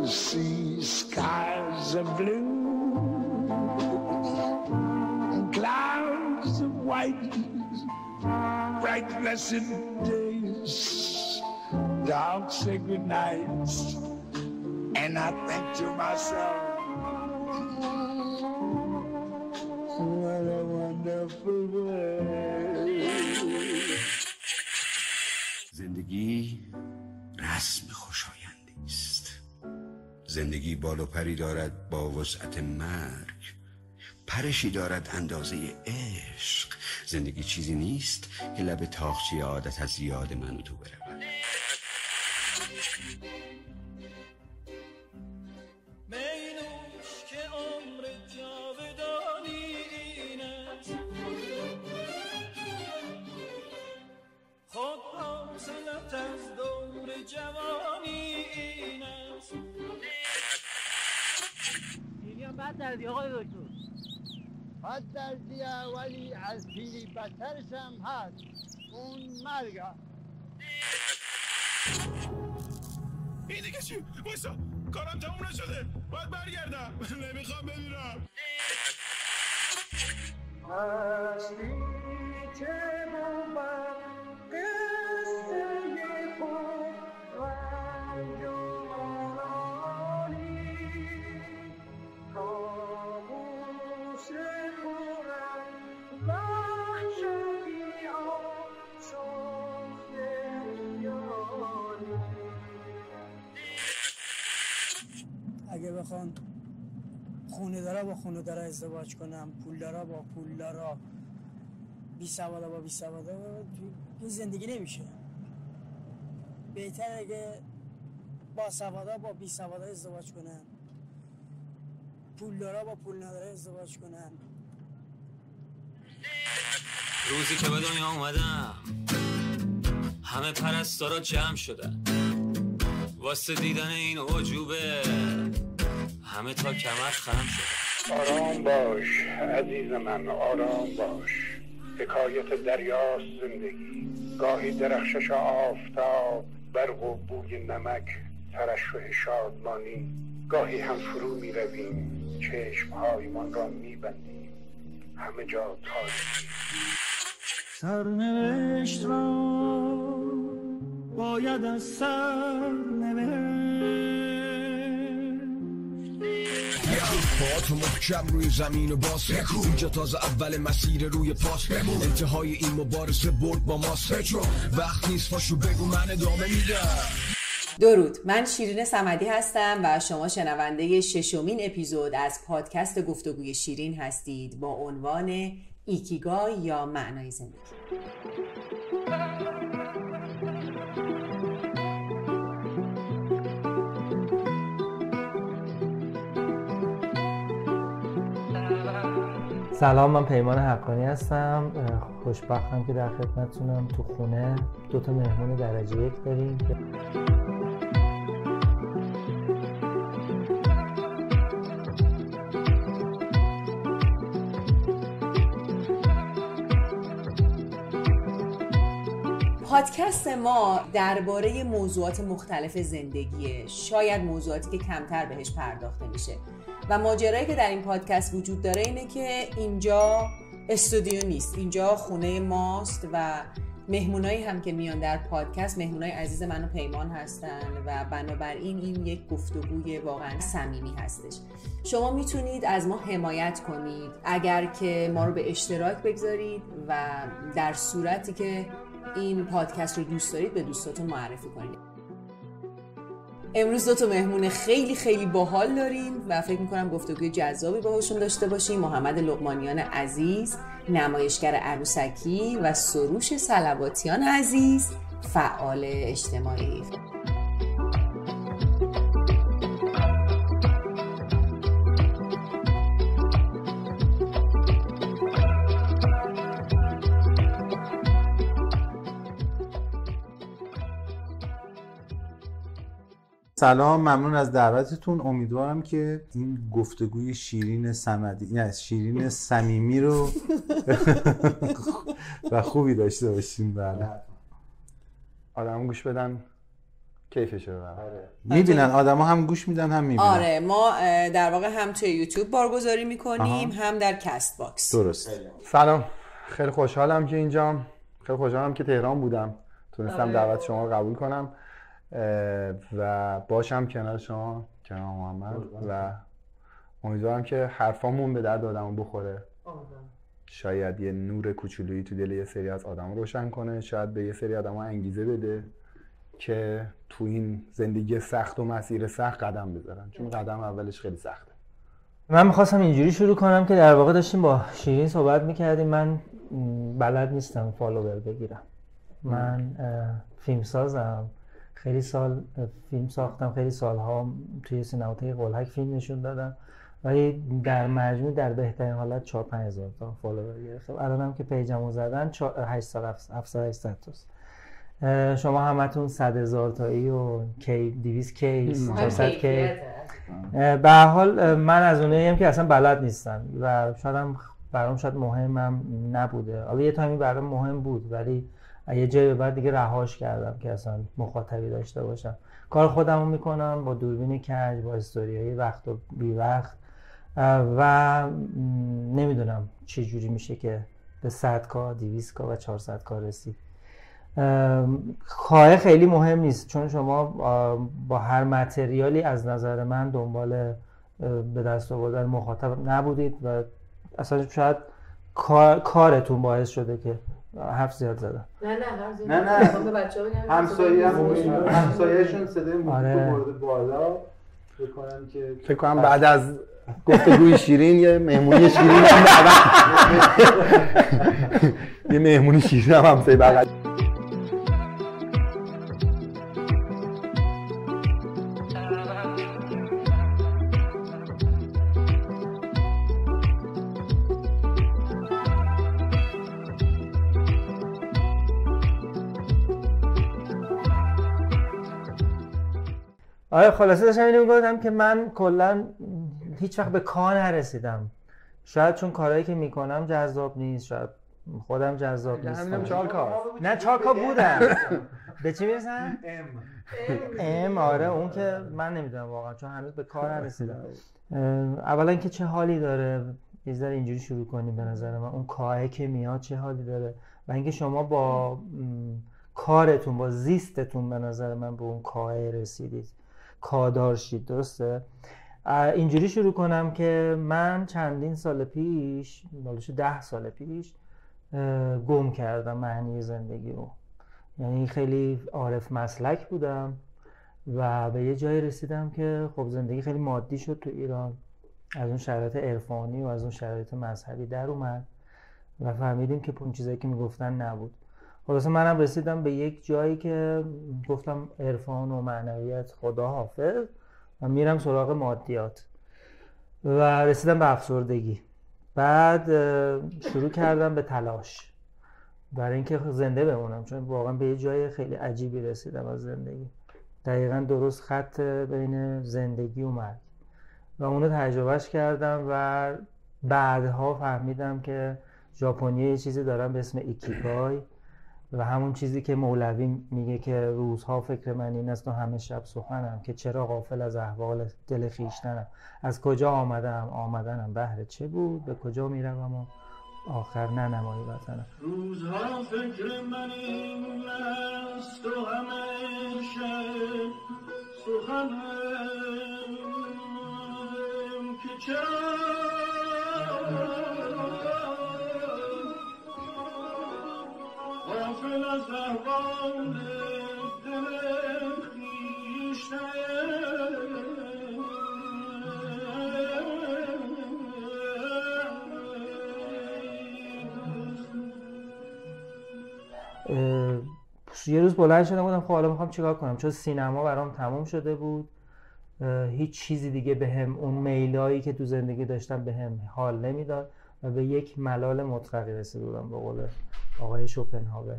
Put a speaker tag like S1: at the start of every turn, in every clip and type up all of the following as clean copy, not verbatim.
S1: see skies of blue and clouds of white, bright blessed days, dark sacred nights, and I think to myself, what a wonderful world.
S2: زندگی رسم خوشایندی است. زندگی بال و پری دارد با وسعت مرگ، پرشی دارد اندازه عشق. زندگی چیزی نیست که لب تاقچه عادت از یاد من و تو برود.
S3: بد دردی آقای دکتر،
S4: بد دردیه ولی از پیری بدترش هم هست، اون مرگه.
S5: این دیگه چی؟ بایستا کارم تموم نشده، باید برگردم. نمیخوام بمیرم.
S1: هستی که بود قصه خود رنج و آرانی، کابوس خورم وحشتی آسفته یاری.
S3: اگه بخوان خونه دارا با خونه دارا ازدواج کنم، پول دارا با پول دارا، بی سوادا با بی سوادا، این زندگی نمیشه. بهتر اگه با سوادا با بی سوادا ازدواج کنم، پول دارا با پول نداره ازدواج کنم.
S6: روزی که به دنیا اومدم همه پرستارا جمع شدن واسه دیدن این عجوبه، همه تا کمر خم شدن.
S1: آرام باش عزیز من، آرام باش. حکایت دریاست زندگی، گاهی درخشش آفتاب، برق و بوی نمک، ترشح شادمانی. گاهی هم فرو می رویم، چشمهایمان را می بندیم، همه جا تاریکی.
S3: سرنوشت را باید از سر نوشت.
S7: پاهات محکم روی زمین و باز اینجا تازه اول مسیر روی پاس، انتهای این مبارزه برد با ماست. وقت نیست پاشو بگو من ادامه میدم.
S8: درود، من شیرین صمدی هستم و شما شنونده ششمین اپیزود از پادکست گفتگوی شیرین هستید با عنوان ایکیگای یا معنای زندگی.
S9: سلام، من پیمان حقانی هستم. خوشبختم که در خدمتتونم. تو خونه 2 مهمون درجه 1 داریم.
S8: پادکست ما درباره موضوعات مختلف زندگیه، شاید موضوعاتی که کمتر بهش پرداخته میشه و ماجرایی که در این پادکست وجود داره اینه که اینجا استودیو نیست، اینجا خونه ماست و مهمونایی هم که میان در پادکست مهمونای عزیز من و پیمان هستن و بنابراین این یک گفتگوی واقعا صمیمی هستش. شما میتونید از ما حمایت کنید اگر که ما رو به اشتراک بگذارید و در صورتی که این پادکست رو دوست دارید به دوستاتون معرفی کنید. امروز 2 مهمون خیلی خیلی باحال داریم و فکر میکنم گفتگوی جذابی باهاشون داشته باشیم. محمد لقمانیان عزیز، نمایشگر عروسکی، و سروش صلواتیان عزیز، فعال اجتماعی.
S9: سلام، ممنون از دعوتتون. امیدوارم که این گفتگوی شیرین صمدی، نه شیرین صمیمی رو و خوبی داشته باشیم. بله،
S10: آدم گوش بدن کیفش رو ببرن.
S9: میبینن آدما هم گوش میدن هم میبینن.
S8: آره ما در واقع هم توی یوتیوب بارگذاری میکنیم هم در کست باکس.
S9: درست.
S10: سلام، خیلی خوشحالم که اینجام، خیلی خوشحالم که تهران بودم، تونستم دعوت شما رو قبول کنم و باشم کنار شما، کنار محمد و امیدوارم که حرفامون به درد آدمو بخوره. شاید یه نور کوچولویی تو دل یه سری از آدم روشن کنه، شاید به یه سری آدم انگیزه بده که تو این زندگی سخت و مسیر سخت قدم بذارن، چون قدم اولش خیلی سخته.
S11: من میخواستم اینجوری شروع کنم که در واقع داشتیم با شیرین صحبت میکردیم. من بلد نیستم فالوور بگیرم. من فیلمسازم، خیلی سال فیلم ساختم، خیلی سالها توی سینماتیک قلهک فیلم نشون دادم، ولی در مجموع در بهترین حالت 4-5 هزار تا فالوور گرفتم. الانم که پیجمو زدن 700-800 تاست. شما همتون 100,000 تایی و 200 کیس 400 کیس. به هر حال من از اوناییم که اصلا بلد نیستم و شاید برام شاید مهمم نبوده. حالا یه تایمی برام مهم بود ولی یه جایی بعد دیگه رهاش کردم که اصلا مخاطبی داشته باشم. کار خودمو میکنم با دوربین کج، با استوریای وقت و بی وقت و نمیدونم چه جوری میشه که به 100K 200K و 400K رسید. خواهی خیلی مهم نیست، چون شما با هر متریالی از نظر من دنبال به دست آوردن مخاطب نبودید و اصلا شاید کارتون باعث شده که حرف زیاد زدم.
S8: نه به بچه‌ها بگم
S9: همسایه‌شون صدای موسیقی برده بالا.
S10: فکر کنم بعد از گفتگوی شیرین یه مهمونی شیرین یه مهمونی شیرین هم همسایه بغل.
S11: آره خلاصه داشتم اینو میگفتم که من کلا هیچ وقت به کار نرسیدم. شاید چون کارهایی که میکنم جذاب نیست، شاید خودم جذاب نیستم.
S10: همینم 4K.
S11: نه 4K بودم. به چی میرسن؟ ام. آره اون که من نمیدونم واقعا، چون هنوز به کار نرسیدم. اولا که چه حالی داره یه ذره اینجوری شروع کنیم. به نظر من اون کاهه که میاد چه حالی داره و اینکه شما با کارتون، با زیستتون به نظر من به اون کاهه رسیدید، کادار شید. درسته؟ اینجوری شروع کنم که من چندین سال پیش، بالوش 10 سال پیش گم کردم معنی زندگی رو. یعنی خیلی عارف مسلک بودم و به یه جایی رسیدم که خب زندگی خیلی مادی شد تو ایران، از اون شرایط عرفانی و از اون شرایط مذهبی در اومد و فهمیدیم که اون چیزایی که میگفتن نبود. خلاصه منم رسیدم به یک جایی که گفتم عرفان و معنویت خدا حافظ و میرم سراغ مادیات و رسیدم به افسردگی. بعد شروع کردم به تلاش برای اینکه زنده بمونم، چون واقعا به یه جای خیلی عجیبی رسیدم از زندگی، دقیقاً درست خط بین زندگی و مرگ و اونو تجربهش کردم و بعدها فهمیدم که ژاپنی‌ها یه چیزی دارن به اسم ایکیگای و همون چیزی که مولوی میگه که روزها فکر من این است و همه شب سخنم، که چرا غافل از احوال دل خویشتنم، از کجا آمدنم بهر چه بود، به کجا میروم و آخر ننمایی وطنم.
S5: روزها فکر من این است و همه شب سخنم، که چرا غافل از احوال دل خویشتن.
S11: یه روز بلند شدم بودم خب حالا میخوام چیکار کنم، چون سینما برام تموم شده بود، هیچ چیزی دیگه بهم اون میلایی که تو زندگی داشتم بهم حال نمیداد و به یک ملال مطلقی رسیده بودم به قول آقای شوپنهاور.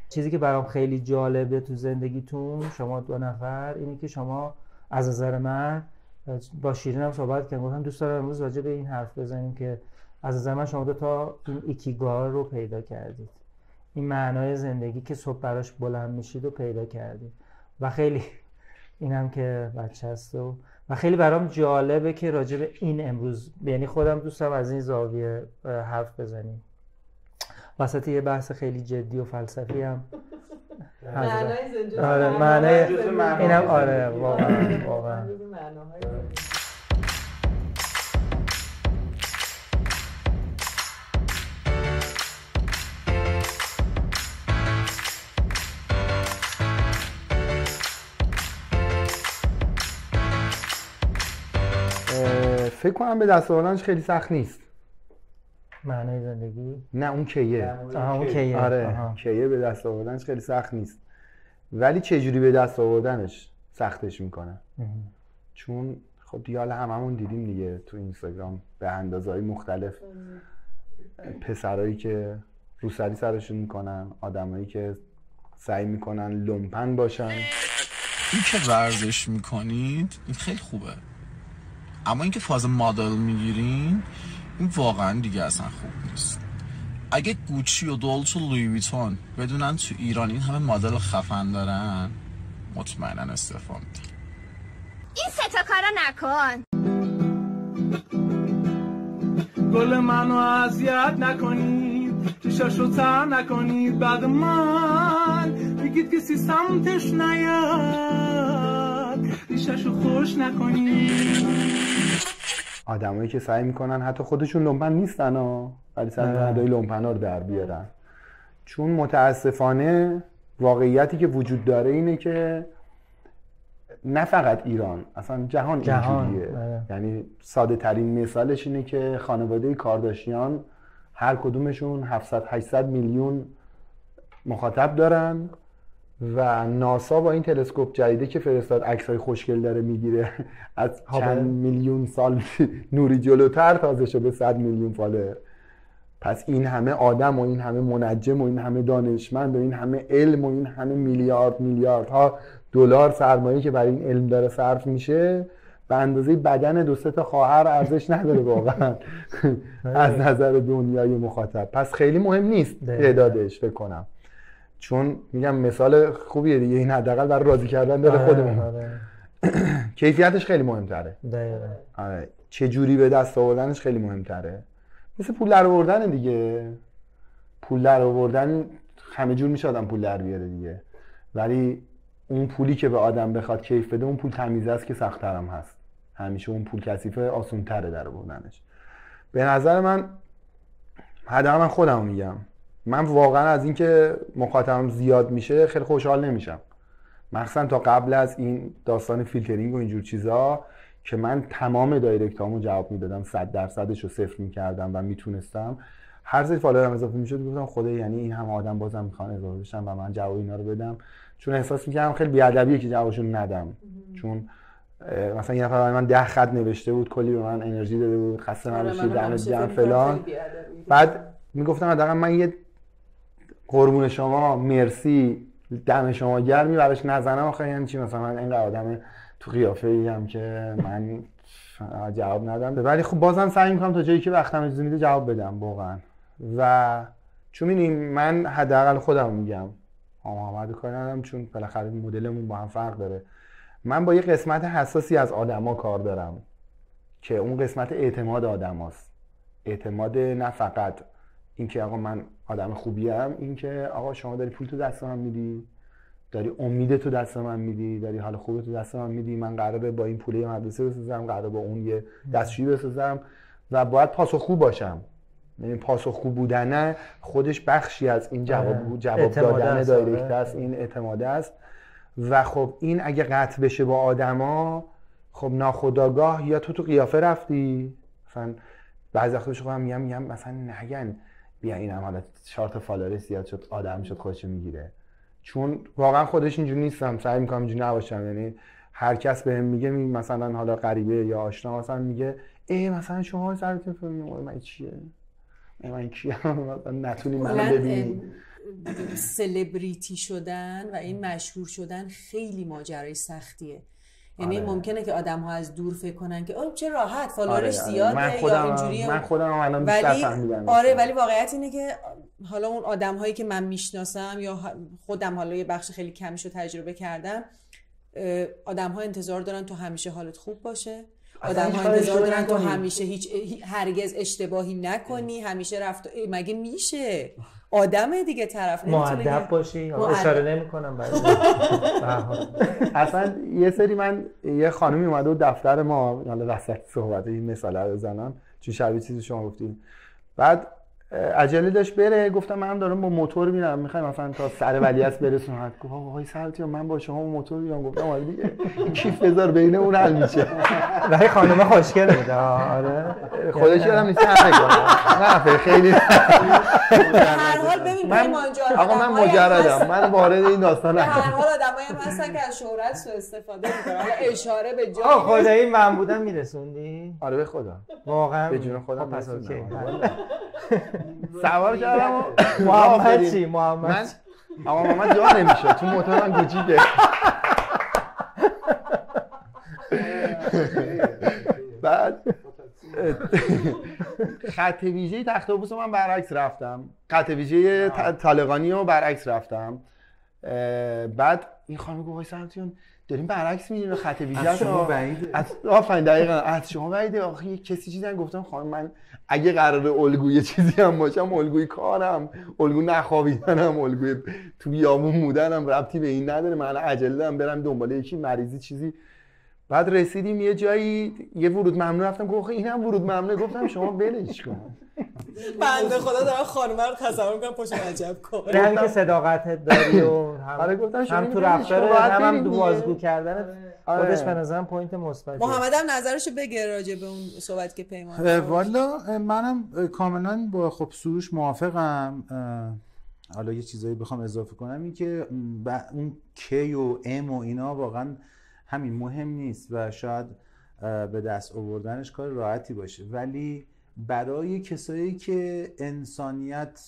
S11: چیزی که برام خیلی جالبه تو زندگیتون شما دو نفر اینی که شما از نظر من با شیرینم صحبت کردم، گفتم دوست دارم امروز راجع به این حرف بزنیم که از نظر من شما دو تا این ایکیگای رو پیدا کردید، این معنای زندگی که صبح براش بلند میشید و پیدا کردید و خیلی اینم که بچه هست و خیلی برام جالبه که راجع به این امروز، یعنی خودم دوستم از این زاویه حرف بزنیم. وسط یه بحث خیلی جدی و فلسفی هم
S8: معنای زنجان.
S11: آره معنای اینم آره واقعا
S10: فکر کنم به دست آوردنش خیلی سخت نیست.
S11: معنای زندگی؟
S10: نه اون کیه.
S11: اون کیه.
S10: آره کیه به دست آوردنش خیلی سخت نیست، ولی چجوری به دست آوردنش سختش میکنه. چون خب دیگه حالا هممون دیدیم دیگه تو اینستاگرام به اندازه‌های مختلف پسرایی که روسری سرشون میکنن، آدمایی که سعی میکنن لومپن باشن.
S5: این که ورزش میکنید این خیلی خوبه، اما اینکه فاز مدل میگیرین این واقعا دیگه اصلا خوب نیست. اگه گوچی و دولچ و لوی ویتون بدونن تو ایران این همه مدل خفن دارن، مطمئنا استعفا میدن.
S12: این سه تا کارا نکن.
S13: گل منو اذیت نکنید، چشاشو تر نکنید، بعد من میگید که سمتش نیاد، ریشاشو خوش نکنید.
S10: آدمایی که سعی میکنن حتی خودشون لومپن نیستن ولی سعی میکنن ادای لومپنا رو در بیارن. چون متاسفانه واقعیتی که وجود داره اینه که نه فقط ایران، اصلا جهان اینجوریه. یعنی ساده ترین مثالش اینه که خانواده کارداشیان هر کدومشون 700-800 میلیون مخاطب دارن و ناسا با این تلسکوپ جدیدی که فرستاد عکسای خوشگل داره میگیره از چند میلیون سال نوری جلوتر تازه شده 100 میلیون فالوور. پس این همه آدم و این همه منجم و این همه دانشمند و این همه علم و این همه میلیاردها دلار سرمایه که برای این علم داره صرف میشه به اندازه بدن 2-3 تا خواهر ارزش نداره واقعا از نظر دنیای مخاطب. پس خیلی مهم نیست تعدادش فکر کنم، چون میگم مثال خوبیه دیگه، این حداقل برای راضی کردن داره خودمون. کیفیتش خیلی مهمتره. آره چه جوری به دست آوردنش خیلی مهمتره. مثل پول در آوردن دیگه، پول در آوردن همه جور میشه آدم پول در بیاره دیگه، ولی اون پولی که به آدم بخواد کیف بده اون پول تمیزه است که سخت‌تر هم هست. همیشه اون پول کثیفه آسان‌تره در آوردنش. به نظر من حداقل من خودم میگم، من واقعا از اینکه مخاطبم زیاد میشه خیلی خوشحال نمیشم، مخصوصا تا قبل از این داستان فیلترینگ و اینجور چیزا که من تمام دایرکتامو جواب میدادم، 100% رو صفر میکردم و میتونستم هر سری فالوورم اضافه میشد گفتم خدا یعنی این هم آدم بازم میخوان اضافه بشن و من جواب اینا رو بدم، چون احساس میکردم خیلی بی‌ادبیه که جوابشون ندم. چون مثلا یه نفر برای من 10 خط نوشته بود، کلی به من انرژی داده بود، خسته نباشید دمت گرم فلان، بعد میگفتم حداقل من یه قربون شما مرسی دم شما گرمی براش نزنم، آخه یعنی چی مثلا من اینقدر آدم تو قیافه ای هم که من جواب ندم، ولی خب بازم سعی میکنم تا جایی که وقتم اجازه میده جواب بدم واقعا. و چون می‌بینیم من حداقل خودم میگم محمد کار ندارم، چون بالاخره مدلمون با هم فرق داره. من با یه قسمت حساسی از آدما کار دارم که اون قسمت اعتماد آدماست. اعتماد نه فقط اینکه آقا من آدم خوبیم، اینکه آقا شما داری پول تو دست من میدی، داری امید تو دست من میدی، داری حال خوب تو دست من میدی، من قراره با این پول مدرسه بسازم، قراره با اون یه دستشویی بسازم و باید پاسخگو باشم. یعنی پاسخگو بودن خودش بخشی از این جواب دادن دایرکت است، این اعتماد است. و خب این اگه قطع بشه با آدما، خب ناخودآگاه یا تو قیافه رفتی، مثلا بعضی وقتا بهش خودم میگم مثلا نگن بیا اینم حالا 4 تا فالوور زیاد شد آدم شد خودشو میگیره، چون واقعا خودش اینجوری نیستم، سعی میکنم اینجوری نباشم. یعنی هر کس بهم میگه مثلا حالا غریبه یا آشنا مثلا میگه مثلا شما سرتون من چیه، من کیم، مثلا نتونی منو ببینی.
S8: سلبریتی شدن و این مشهور شدن خیلی ماجرای سختیه. یعنی ممکنه که آدم‌ها از دور فکر کنن که چه راحت فالوورش زیاده یا اینجوریه.
S10: من خودم الان بیشتر فهمیدم.
S8: ولی واقعیت اینه که حالا اون آدم‌هایی که من میشناسم یا خودم حالا یه بخش خیلی کمیشو تجربه کردم، آدم‌ها انتظار دارن تو همیشه حالت خوب باشه، آدم‌ها انتظار دارن تو همیشه هرگز اشتباهی نکنی، همیشه مگه میشه؟ آدمه دیگه طرف
S11: مؤدب باشی. اشاره نمی‌کنم بعد
S10: اصلا یه سری من یه خانمی اومده و دفتر ما، حالا وسط صحبت این مثاله رو بزنم چون شبیه چیزی شما گفتید، بعد عجله داشت بره، گفتم من دارم با موتور میرم میخوایم مثلا تا سر ولیعصر برسونم. گفت آقای سلطان من با شما موتور میام. گفتم آره دیگه کیف بذار بین اون حل میشه.
S11: ولی خانم خوشگله بوده. آره
S10: خودش یادم نیست نه خیلی
S8: هر حال ببین
S10: من مجردم، من وارد این داستان
S8: هر حال آدمایی هم هستن که از شهرت سوء استفاده میکنن. حالا اشاره به جای
S11: خدایی من بودم میرسوندی؟
S10: آره به خدا
S11: واقعا
S10: به جون خودم
S11: پس اوکی.
S10: سوار کردم
S11: محمد چی؟ محمد
S10: اما محمد جا نمیشه چون موتور من گوچیده. بعد خط ویژه تخت اتوبوس من برعکس رفتم، خط ویژه طالقانی رو برعکس رفتم. بعد این خانم گفت وای سلطان داریم برعکس میریم خط ویژه
S9: از شما بعیده.
S10: آفرین دقیقاً از شما بعیده. آخه یه کسی چیزی گفتم خانم من اگه قراره الگوی چیزی هم باشم، الگوی کارم، الگو نخوابیدنم، الگوی تو بیابون بودنم ربطی به این نداره. من عجله دارم برم دنبال یکی مریضی چیزی. بعد رسیدیم یه جایی یه ورود ممنوع رفتم. گفت اینم ورود ممنوع. گفتم شما ولش کن.
S8: بنده خدا دارم خانم رو تصور می‌کنم پشت عجب کار.
S11: هم که صداقتت داری و هم تو رفتار هم تو بازگو کردن خودش به نظرم پوینت مثبت.
S8: محمد هم نظرشو بگه راجع به اون صحبت که پیمان.
S9: والا منم کاملا با خب سروش موافقم. حالا یه چیزایی بخوام اضافه کنم این که اون کی و ام و اینا واقعا همین مهم نیست و شاید به دست آوردنش کار راحتی باشه، ولی برای کسایی که انسانیت،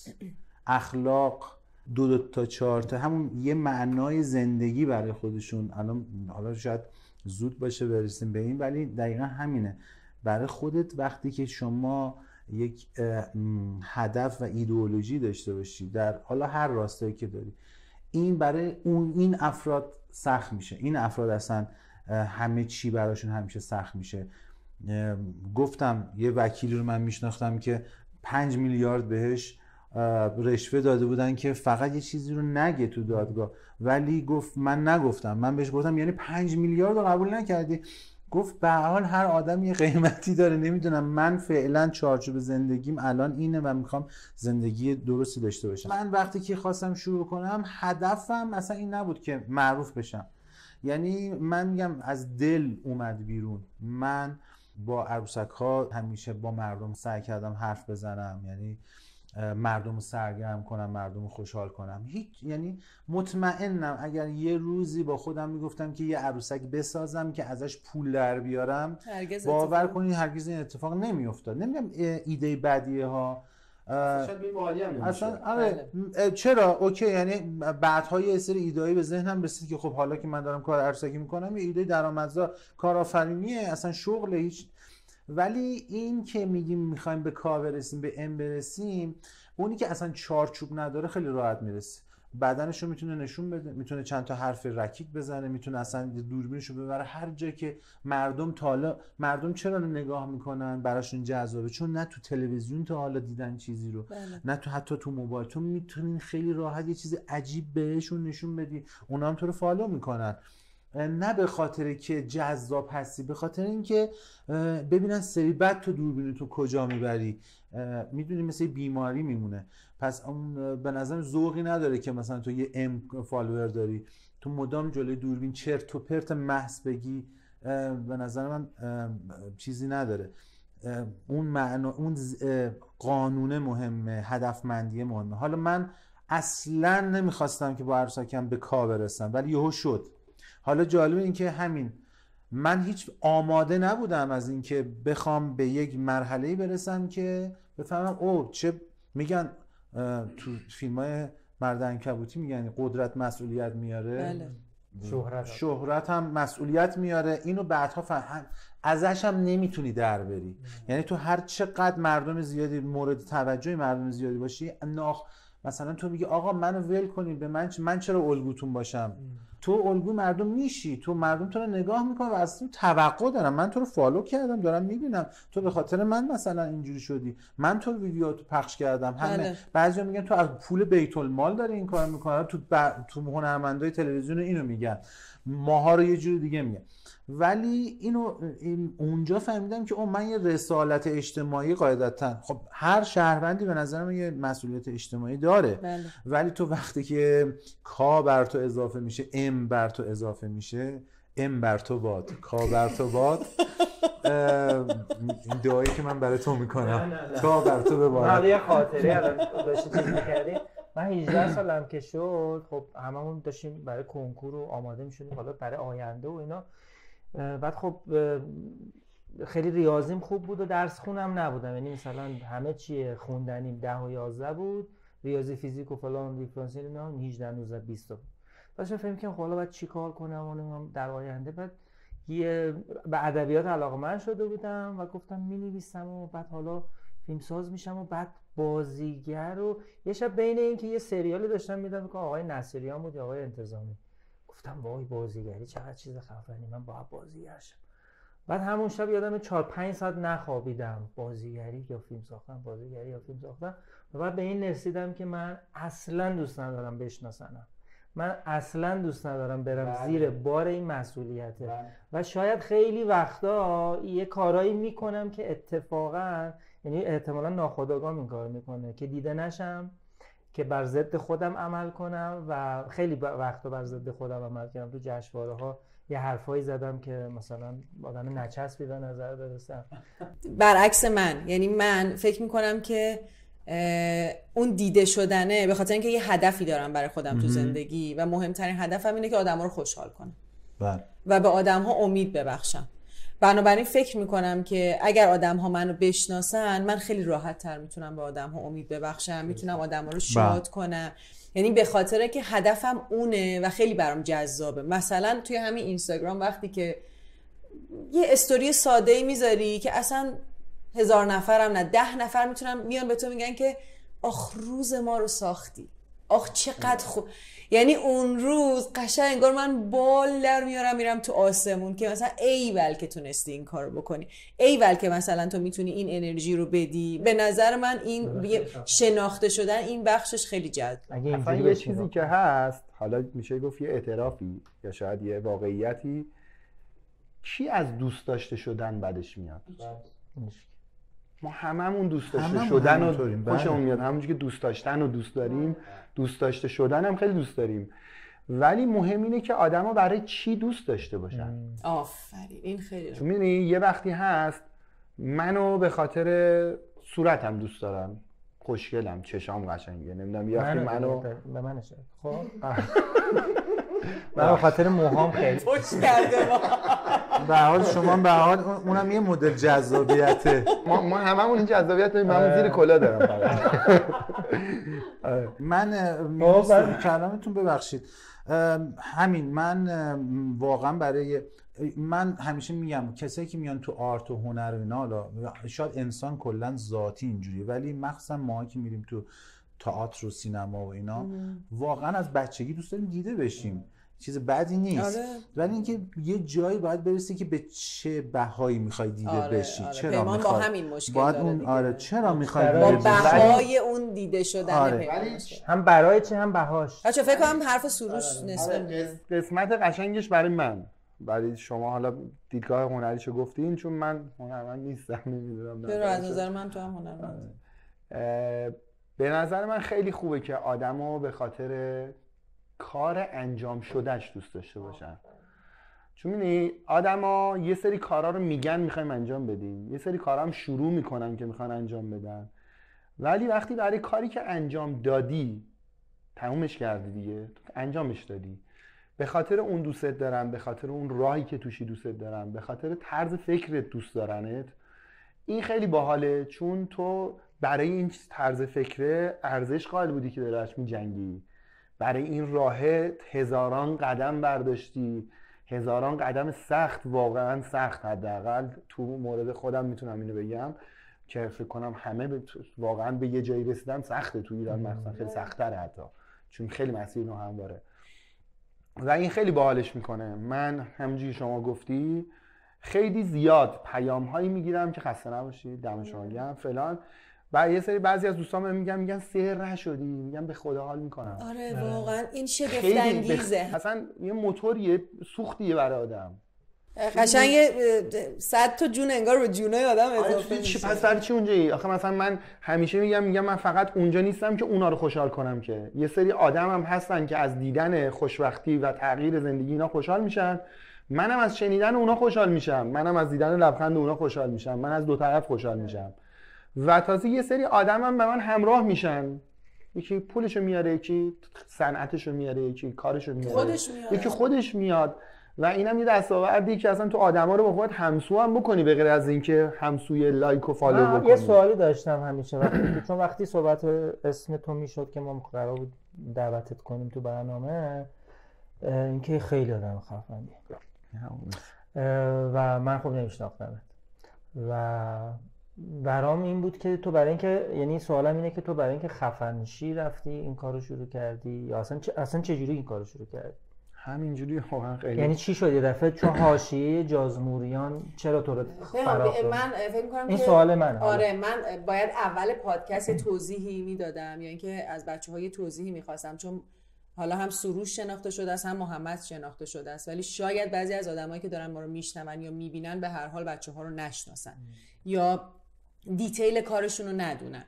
S9: اخلاق، دو تا چهار تا همون یه معنای زندگی برای خودشون، حالا شاید زود باشه برسیم به این، ولی دقیقا همینه. برای خودت وقتی که شما یک هدف و ایدئولوژی داشته باشی در حالا هر راستایی که داری، این برای این افراد سخت میشه. این افراد اصلا همه چی براشون همیشه سخت میشه. گفتم یه وکیلی رو من میشناختم که 5 میلیارد بهش رشوه داده بودن که فقط یه چیزی رو نگه تو دادگاه، ولی گفت من نگفتم. من بهش گفتم یعنی 5 میلیارد رو قبول نکردی؟ گفت به هر حال هر آدم یه قیمتی داره، نمیدونم من فعلا چارچوب زندگیم الان اینه و میخوام زندگی درستی داشته باشم. من وقتی که خواستم شروع کنم هدفم اصلا این نبود که معروف بشم، یعنی من میگم از دل اومد بیرون. من با عروسک ها همیشه با مردم سعی کردم حرف بزنم، یعنی مردم رو سرگرم کنم، مردم رو خوشحال کنم. یعنی مطمئنم اگر یه روزی با خودم میگفتم که یه عروسک بسازم که ازش پول در بیارم، باور کنید هرگز این اتفاق نمیافتاد. نمیگم ایده بدیه ها،
S10: شاید به مالی هم نمیشه.
S9: آره چرا اوکی، یعنی بعدها یه سری ایده‌ای به ذهنم رسید که خب حالا که من دارم کار عروسکی میکنم یه ایده درآمدزا، کارآفرینیه، اصلا شغل هیچ. ولی این که میگیم میخوایم به کار برسیم، به ام برسیم، اونی که اصلا چارچوب نداره خیلی راحت میرسه. بدنشو میتونه نشون بده، میتونه چند تا حرف رکیک بزنه، میتونه اصلا دوربینشو ببره هر جا که مردم چرا نگاه میکنن براشون جذابه، چون نه تو تلویزیون تا حالا دیدن چیزی رو، نه تو حتی تو موبایل. تو میتونین خیلی راحت یه چیز عجیب بهشون نشون بدی، اونا هم تو رو فالو میکنن. نه به خاطر که جذاب هستی، به خاطر اینکه ببینن سری بعد تو دوربین تو کجا میبری. میدونی مثل بیماری میمونه. پس اون به نظرم ذوقی نداره که مثلا تو یه ام فالوور داری، تو مدام جلوی دوربین چرت و پرت محض بگی، به نظر من چیزی نداره. اون معنا، اون قانون مهمه، هدفمندی مهمه. حالا من اصلا نمیخواستم که با عروسکم به کا برسم، ولی یهو شد. حالا جالب این که همین من هیچ آماده نبودم از این که بخوام به یک مرحله‌ای برسم که بفهمم او چه میگن تو فیلم‌های مرد عنکبوتی میگن قدرت مسئولیت میاره.
S11: بله.
S9: شهرت هم مسئولیت میاره. اینو بعدها ازش هم نمیتونی در بری. یعنی تو هر چقدر مردم زیادی مورد توجه مردم زیادی باشی، مثلا تو میگی آقا منو ول کنید، به من چرا الگوتون باشم؟ تو الگوی مردم میشی، تو مردم تو رو نگاه میکنن و از تو توقع دارن. من تو رو فالو کردم، دارم میبینم تو به خاطر من مثلا اینجوری شدی، من تو ویدیوهاتو پخش کردم. همه بعضیا میگن تو از پول بیت المال داری این کارو میکنی، تو هنرمندای تلویزیون اینو میگن، ماها رو یه جور دیگه میگن. ولی اونجا فهمیدم که من یه رسالت اجتماعی قاعدتاً، خب هر شهروندی به نظرم یه مسئولیت اجتماعی داره.
S8: بله.
S9: ولی تو وقتی که کا بر تو اضافه میشه، ام بر تو اضافه میشه، ام بر تو باد، کا بر تو باد، این دعایی که من برای تو میکنم کا بر تو ببارد.
S11: من یه خاطره الان داشتی چیز میکردی، من 18 سالم که شد، خب هممون داشتیم برای کنکور و آماده میشدیم حالا برای آینده و اینا. بعد خب خیلی ریاضیم خوب بود و درس خونم نبودم، یعنی مثلا همه چی خوندنیم 10 و 11 بود، ریاضی فیزیک و فلان دیفرانسیل اینا 18 19 20 بود. داشتم فکر می‌کردم خب حالا باید چیکار کنم و در آینده. بعد به ادبیات علاقه‌مند شده بودم و گفتم می‌نویسم و بعد حالا فیلمساز میشم و بعد بازیگر. و یه شب بین این که یه سریالی داشتم میدم که آقای نصیریان بود یا آقای انتظامی، گفتم وای بازیگری چقدر چیز خفنی، من باید بازیگر شم. بعد همون شب یادم 4-5 ساعت نخوابیدم، بازیگری یا فیلم ساختن، بازیگری یا فیلم ساختن. و بعد به این رسیدم که من اصلا دوست ندارم بشناسنم، من اصلا دوست ندارم برم زیر بار این مسئولیته. و شاید خیلی وقتا یه کارایی میکنم که اتفاقا، یعنی احتمالا ناخودآگاه این کار میکنه که دیده نشم، که بر ضد خودم عمل کنم. و خیلی وقتا بر ضد خودم عمل کردم، تو جشنواره‌ها یه حرفایی زدم که مثلا آدم نچسبی به نظر برسم.
S8: برعکس من، یعنی من فکر میکنم که اون دیده شدنه به خاطر اینکه یه هدفی دارم برای خودم تو زندگی و مهمترین هدفم اینه که آدم‌ها رو خوشحال کنم و به آدم‌ها امید ببخشم. بنابراین فکر میکنم که اگر آدم‌ها منو بشناسن، من خیلی راحت‌تر میتونم به آدم‌ها امید ببخشم، میتونم آدم‌ها رو شاد کنم. یعنی به خاطر که هدفم اونه و خیلی برام جذابه. مثلا توی همین اینستاگرام وقتی که یه استوری ساده‌ای میذاری که اصلا 1000 نفرم نه 10 نفر میتونن میان به تو میگن که آخ روز ما رو ساختی، آخ چقدر خوب، یعنی اون روز قشنگ انگار من بال در میارم میرم تو آسمون که مثلا ایول که تونستی این کارو بکنی، ایول که مثلا تو میتونی این انرژی رو بدی. به نظر من این شناخته شدن این بخشش خیلی جذاب.
S10: اصلا یه چیزی که هست، حالا میشه گفت یه اعترافی یا شاید یه واقعیتی، کی از دوست داشته شدن بدش میاد؟ ما هممون دوست داشته شدن و خوشمون میاد، همونجوری که دوست داشتن و دوست داریم، دوست داشته شدن هم خیلی دوست داریم. ولی مهم اینه که آدما برای چی دوست داشته باشن.
S8: آفرین، این خیلی
S10: چون می‌بینی یه وقتی هست منو به خاطر صورتم دوست دارم، خوشگلم، چشام قشنگه، نمیدونم یه وقتی منو
S11: به من اشاره خب من به خاطر موهام خیلی
S8: خوش کرده.
S9: به حال شما به حال اونم یه مدل جذابیته.
S10: ما هممون این جذابیت داریم، من زیر کلا دارم.
S9: من کلامتون ببخشید، همین من واقعا برای من همیشه میگم کسایی که میان تو آرت و هنر و اینا، حالا شاید انسان کلا ذاتی اینجوریه، ولی مخصوصا ما که میریم تو تئاتر و سینما و اینا واقعا از بچگی دوست داریم دیده بشیم، چیز بدی نیست. ولی اینکه یه جایی باید برسی که به چه بهایی میخوای دیده بشی. چرا
S8: میخوای با همین مشکل
S9: باید اون چرا میخوای دیده بشی؟
S8: با بهای اون دیده شدن
S11: ولی هم برای چه هم بهاش.
S8: بچا فکر کنم حرف سروش نسبت
S10: قسمت قشنگش برای من، برای شما حالا دیدگاه هنریشو گفتین، چون من هنرمند نیستم، نمیدونم.
S8: چرا از نظر من تو هم هنرمند.
S10: به نظر من خیلی خوبه که آدمو به خاطر کار انجام شدهش دوست داشته باشن. چون می‌بینی آدما یه سری کارا رو میگن میخوایم انجام بدیم، یه سری کارا هم شروع میکنن که میخوان انجام بدن، ولی وقتی برای کاری که انجام دادی تمومش کردی دیگه، انجامش دادی، به خاطر اون دوستت دارن، به خاطر اون راهی که توشی دوستت دارن، به خاطر طرز فکرت دوست دارنت، این خیلی باحاله. چون تو برای این طرز فکر ارزش قائل بودی که دراش میجنگی، برای این راه هزاران قدم برداشتی، هزاران قدم سخت، واقعا سخت. حداقل تو مورد خودم میتونم اینو بگم که فکر کنم همه واقعا به یه جایی رسیدن سخته، تو ایران مثلا خیلی سخت‌تره حتی، چون خیلی مسیر ناهمواره. و این خیلی باحالش میکنه. من همونجوری شما گفتی خیلی زیاد پیام هایی میگیرم که خسته نباشید، دم شما گرم فلان، و یه سری بعضی از دوستان میگن سیر نشدی، میگن به خدا حال میکنم.
S8: آره واقعا این شگفت انگیزه.
S10: اصلا یه موتوریه، سوختیه برای آدم.
S8: قشنگ 100 تا جون انگار به جونای آدم اضافه میشه.
S10: پس برای چی اونجایی؟ آخه مثلا من همیشه میگم من فقط اونجا نیستم که اونا رو خوشحال کنم، که یه سری آدم هم هستن که از دیدن خوشبختی و تغییر زندگی اینا خوشحال میشن، منم از شنیدن اونا خوشحال میشم، منم از دیدن لبخند اونا خوشحال میشم، من از دو طرف خوشحال میشم. و تازه یه سری آدم هم به من همراه میشن، یکی پولشو میاره، یکی صنعتشو میاره، یکی کارشو میاره، یکی خودش میاد. و اینم یه دستاوردی که اصلا تو آدما رو با خودت همسو هم بکنی، به غیر از اینکه همسوی لایک و فالو بکنی.
S11: یه سوالی داشتم همیشه وقتی چون وقتی صحبت اسم تو میشد که ما قرار بود دعوتت کنیم تو برنامه، اینکه خیلی آدم خفنی و من خب نمیشناختمت و برام این بود که تو برای اینکه، یعنی سوالم اینه که تو برای اینکه خفنشی رفتی این کارو شروع کردی یا اصلا چه جوری این کارو شروع کردی؟
S10: همینجوری واقعا خیلی.
S11: یعنی چی شد یه دفعه چون حاشیه جازموریان چرا تو رو خراب کرد؟
S8: من فکر می‌کنم
S11: این
S8: که
S11: سوال منه.
S8: آره من باید اول پادکست توضیحی میدادم یا اینکه از بچه‌های توضیحی می‌خواستم، چون حالا هم سروش شناخته شده است هم محمد شناخته شده است، ولی شاید بعضی از آدمایی که دارن ما رو میشنون یا میبینن به هر حال بچه‌ها رو نشناسن یا دیتیل کارشون رو ندونن.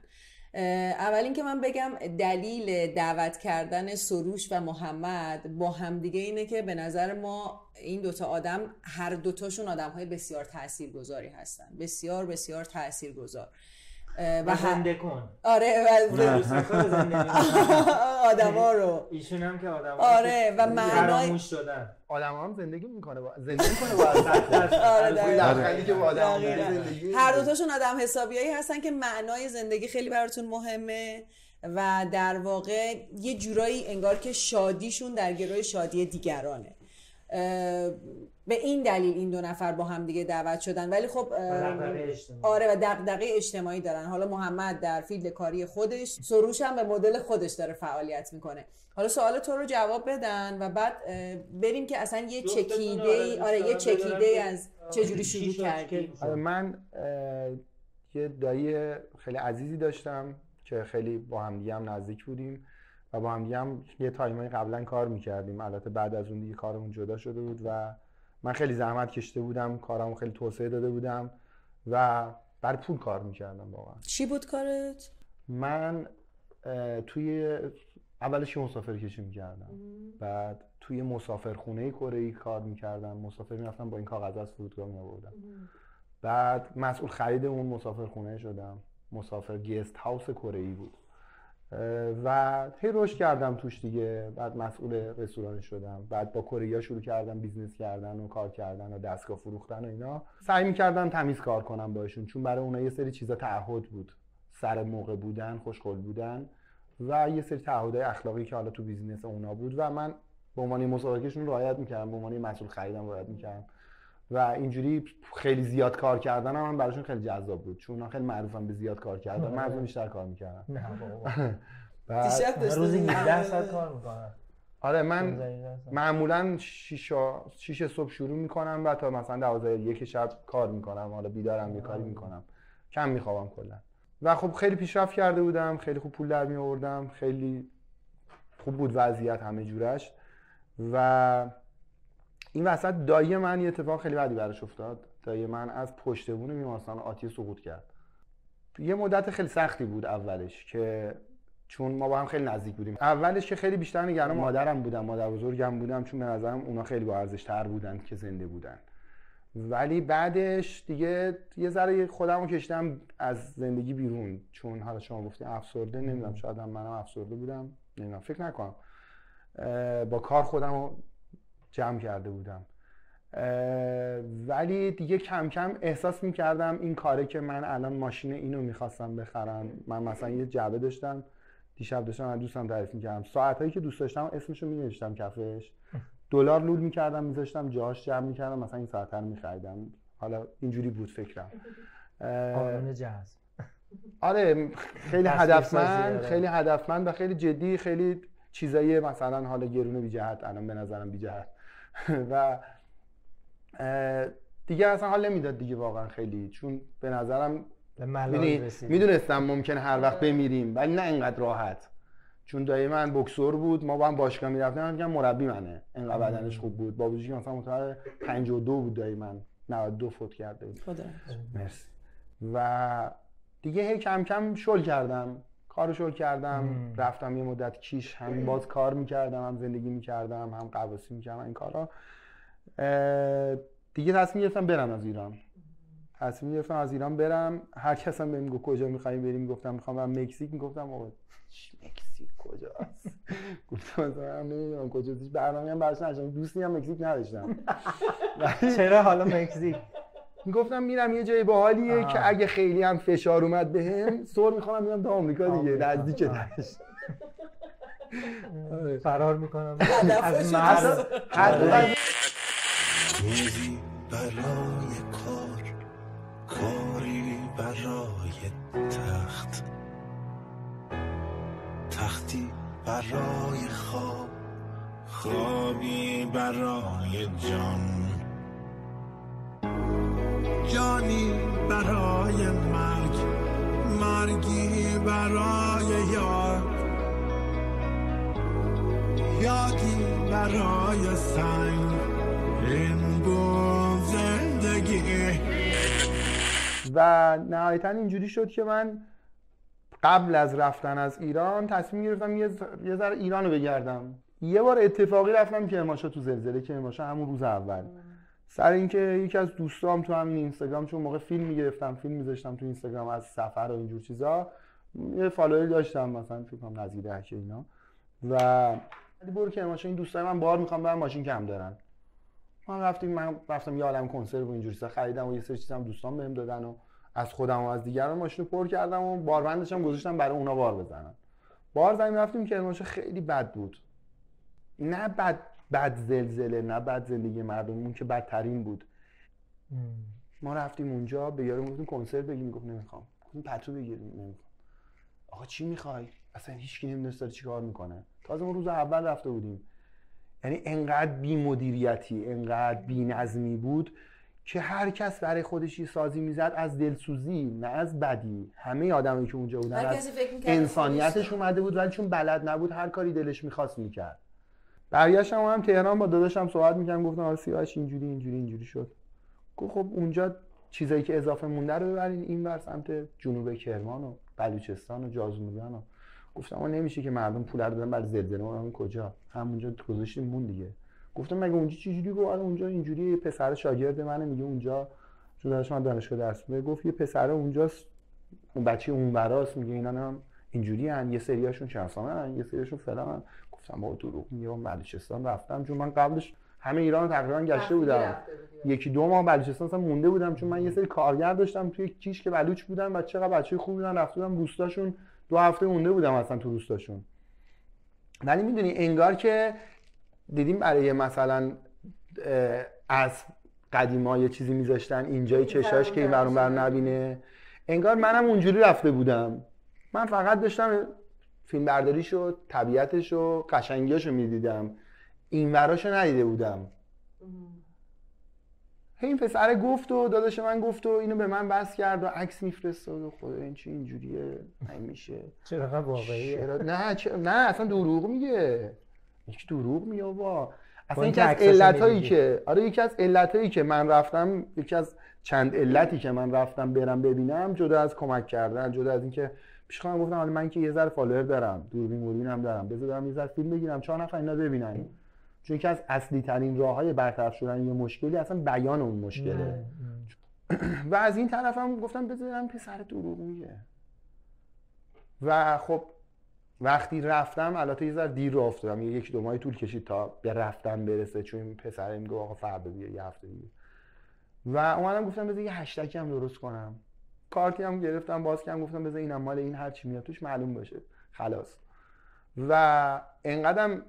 S8: اول اینکه من بگم دلیل دعوت کردن سروش و محمد با همدیگه اینه که به نظر ما این دوتا آدم هر دوتاشون آدم‌های بسیار تاثیرگذاری هستن، بسیار بسیار تاثیرگذار
S11: و زنده کن.
S8: آره آدما رو
S11: ایشون هم که آدما
S8: آره و معنای
S11: شدن
S10: آدما هم زندگی میکنه با لبخندی که با آدم زندگی.
S8: هر دوتاشون آدم حسابیایی هستن که معنای زندگی خیلی براتون مهمه و در واقع یه جورایی انگار که شادیشون در گروه شادی دیگرانه. به این دلیل این دو نفر با هم دیگه دعوت شدن. ولی خب آره و دغدغه اجتماعی دارن. حالا محمد در فیلد کاری خودش، سروش هم به مدل خودش داره فعالیت میکنه. حالا سوال تو رو جواب بدن و بعد بریم که اصلا یه چکیده یه چکیده از چجوری شروع کردی.
S10: من یه دایی خیلی عزیزی داشتم که خیلی با هم دیگه هم نزدیک بودیم و با هم دیگه هم یه تایمایی قبلا کار میکردیم. البته بعد از اون دیگه کارمون جدا شده بود و من خیلی زحمت کشیده بودم، کارامو خیلی توسعه داده بودم و بر پول کار میکردم. واقعا
S8: چی بود کارت؟
S10: من توی اولش مسافرکشی میکردم، بعد توی مسافرخونه کره‌ای کار میکردم، مسافر میرفتم با این کاغذ از فرودگاه میآوردم، بعد مسئول خرید اون مسافرخونه شدم، مسافر گست هاوس کره‌ای بود و هی رشد کردم توش دیگه. بعد مسئول رستوران شدم، بعد با کره‌ای‌ها شروع کردم بیزنس کردن و کار کردن و دستگاه فروختن و اینا. سعی می‌کردم تمیز کار کنم باشون، چون برای اونها یه سری چیزا تعهد بود، سر موقع بودن، خوشقول بودن و یه سری تعهدات اخلاقی که حالا تو بیزنس اونا بود و من به عنوان مسابقهشون رعایت می‌کردم، به عنوان مسئول خریدم رعایت می‌کردم و اینجوری خیلی زیاد کار کردن هم براشون خیلی جذاب بود، چون اونا خیلی معروفن به زیاد کار کردن. من از اون بیشتر کار می‌کردم.
S11: نه بابا روزی 18 ساعت کار می‌کنم.
S10: آره من معمولاً 6 صبح شروع می‌کنم و تا مثلا 12 شب کار می‌کنم. حالا بیدارم یه کاری می‌کنم، کم می‌خوابم کلا. و خب خیلی پیشرفت کرده بودم، خیلی خوب پول در می‌آوردم، خیلی خوب بود وضعیت همه جورش. و این وسط دایی من یه اتفاق خیلی بدی براش افتاد. دایی من از پشت بون بیمارستان آتی سقوط کرد. یه مدت خیلی سختی بود اولش، که چون ما با هم خیلی نزدیک بودیم. اولش که خیلی بیشتر نگران مادرم بودم، مادر بزرگم بودم، چون به نظرم اونا خیلی با ارزش تر بودن که زنده بودن. ولی بعدش دیگه یه ذره خودمو کشیدم از زندگی بیرون، چون حالا شما گفتین افسرده، نمیدونم شاید هم منم افسرده بودم، نمیدونم، فکر نکنم. با کار خودمو جمع کرده بودم، ولی دیگه کم کم احساس میکردم این کاره که من الان ماشین اینو میخواستم بخرم. من مثلا یه جعبه داشتم، دیشب داشتم من دوستم تعریف میکردم، ساعتایی که دوست داشتم اسمشو مینوشتم کفش، دلار لول میکردم میذاشتم جاهاش، جمع میکردم، مثلا این ساعت رو میخریدم. حالا اینجوری بود فکرم.
S11: قانون جذب.
S10: آره خیلی هدفمند، خیلی هدفمند و خیلی جدی، خیلی چیزای مثلا حالا گرونه بی جهت، الان به نظرم بی جهت و دیگه اصلا حال نمیداد دیگه واقعا خیلی، چون به نظرم میدونستم ممکنه هر وقت بمیریم ولی نه اینقدر راحت، چون دایی من بوکسور بود، ما با هم باشگاه میرفتیم، من میگم مربی منه، اینقدر بدنش خوب بود، با وجودی که مثلا متولد 52 بود دایی من، 92 فوت کرده بود. مرسی. و دیگه هی کم کم شل کردم، کارو شل کردم، رفتم یه مدت کیش، هم باز کار میکردم، هم زندگی میکردم، هم قواسی میکردم، این کارا. دیگه تصمیم گرفتم برم از ایران. تصمیم گرفتم از ایران برم. هر کس هم بهم گفت کجا می‌خوایم بریم، گفتم می‌خوام برم مکزیک. میگفتم آقا مکزیک کجاست؟ گفتم مثلا نمی‌دونم کجاست، برنامه‌ام براش نداشتم، دوستی هم مکزیک نداشتم.
S11: چرا حالا مکزیک؟
S10: گفتم میرم یه جای باحالیه که اگه خیلی هم فشار اومد بهم سر می‌خورم میرم تا آمریکا دیگه، نزدیکه درش.
S11: فرار می‌کنم
S10: از مرز.
S7: روزی برای کار، کاری برای تخت، تختی برای خواب، خوابی برای جان، جانی برای مرگ، مرگی برای یاد، یادی برای سنگ، این بود زندگی.
S10: و نهایتا اینجوری شد که من قبل از رفتن از ایران تصمیم گرفتم یه ذره ایران رو بگردم. یه بار اتفاقی رفتم کرمانشاه تو زلزله کرمانشاه همون روز اول، سر اینکه یکی از دوستام تو همین اینستاگرام، چون موقع فیلم میگرفتم، فیلم میذاشتم تو اینستاگرام از سفر و اینجور چیزا، یه فالوور داشتم مثلا فکر کنم نزدیک 10 که اینا، و برو کرمانشاه این دوستای من بار میخوام برم ماشین کم دارن. من رفتم یه عالم کنسرو و اینجور چیزا خریدم و یه سری چیزام دوستان بهم دادن و از خودم و از دیگران ماشینو پر کردم و باربندش هم گذاشتم برای اونا بار بزنن. بار زدیم رفتیم کرمانشاه، خیلی بد بود. نه بد زلزله، نه بد زندگی مردممون که بدترین بود. ما رفتیم اونجا به یارو گفتیم کنسرت بگیم، میگفت نمیخوام. گفتیم پتو بگیریم، نمیخوام. آقا چی میخوای؟ اصلا هیچکی نمیدونست داره چیکار میکنه. تازه ما روز اول رفته بودیم. یعنی انقدر بی مدیریتی، انقدر بی نظمی بود که هر کس برای خودش یه سازی میزد، از دلسوزی نه از بدی. همه آدمایی که اونجا بودن از انسانیتش اومده بود، ولی چون بلد نبود هر کاری دلش میخواست میکرد. برگشتم هم تهران با داداشم صحبت میکردم، گفتم آره سیاوش اینجوری شد. گفت خب اونجا چیزایی که اضافه مونده رو ببرین اینور سمت جنوب کرمان و بلوچستان و جازموریان. و گفتم ما نمیشه که مردم پول رو بدن برای زلزله، ما کجا همونجا گذاشتیم مون دیگه. گفتم مگه اونجا چجوری؟ گفت اونجا اینجوری. یه پسر شاگرد منه میگه اونجا، چون دانشگاه من دانشگاه درس میده، گفت یه پسر اونجاست، اون بچه اون براست، میگه اینا هم اینجوری ان، یه سریاشون شانسامن، یه سریاشون فلان. گفتم با دروغ میگم، بلوچستان رفتم، چون من قبلش همه ایران تقریبا گشته بودم. یکی دو ماه بلوچستان اصلا مونده بودم، چون من یه سری کارگر داشتم توی کیش که بلوچ بودن و چقدر بچه‌ی خوب بودن، رفته بودم روستاشون 2 هفته مونده بودم اصلا تو روستاشون. ولی میدونی انگار که دیدیم برای مثلا از قدیما یه چیزی میذاشتن اینجای چشاش که این ور اون ور نبینه، انگار منم اونجوری رفته بودم. من فقط داشتم فیلم برداریشو، طبیعتشو، قشنگیاشو میدیدم، این وراشو ندیده بودم. این پسر گفت و داداش من گفت و اینو به من بس کرد و عکس میفرستاد و خدا این چی اینجوریه، نمیشه.
S11: چرا واقعیه؟
S10: نه اصلا دروغ میگه. یکی دروغ میگه بابا. اصلا یکی از علتایی که یکی از علتایی که من رفتم، یکی از چند علتی که من رفتم برم ببینم، جدا از کمک کردن، جدا از اینکه پیش خودم گفتم حالا من که یه ذره فالوور دارم، دوربینم دارم، بذار برم یه ذره فیلم بگیرم 4 نفر اینا ببینن. چون یکی از اصلی ترین راههای برطرف شدن یه مشکلی اصلا بیان اون مشکله. و از این طرفم گفتم بذارم پسر دروغ میگه. و خب وقتی رفتم، البته یه ذره دیر راه افتادم، 1-2 ماه طول کشید تا به رفتن برسه، چون این پسر میگه آقا فردا بیا، یه هفته دیگه. و اومدم گفتم بذار یه هشتگ هم درست کنم، کارتی هم گرفتم باز کردم، گفتم بذار اینم مال این، هر چی میاد توش معلوم باشه خلاص. و انقدرم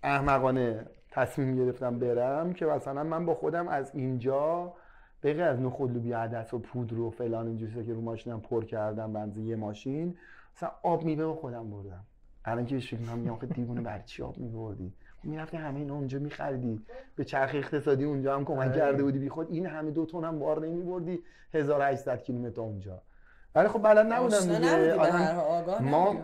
S10: احمقانه تصمیم گرفتم برم که مثلا من با خودم از اینجا به غیر از نخود لوبیا عدس و پودر و فلان اینجوری که رو ماشینم پر کردم، بنزین یه ماشین، مثلا آب میوه با خودم بردم. الان که فکر می‌کنم میگم آخه دیوونه برای چی آب می‌بردی؟ میرفتی همه اینا اونجا می‌خریدی، به چرخ اقتصادی اونجا هم کمک کرده بودی، بیخود این همه 2 تن هم بار نمی‌بردی 1800 کیلومتر اونجا. ولی خب بلد نبودم دیگه. ما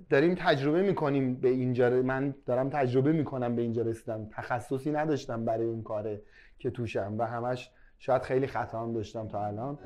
S10: داریم تجربه می‌کنیم به اینجا، من دارم تجربه می‌کنم به اینجا رسیدم، تخصصی نداشتم برای این کاره که توشم و همش شاید خیلی خطا هم داشتم تا الان.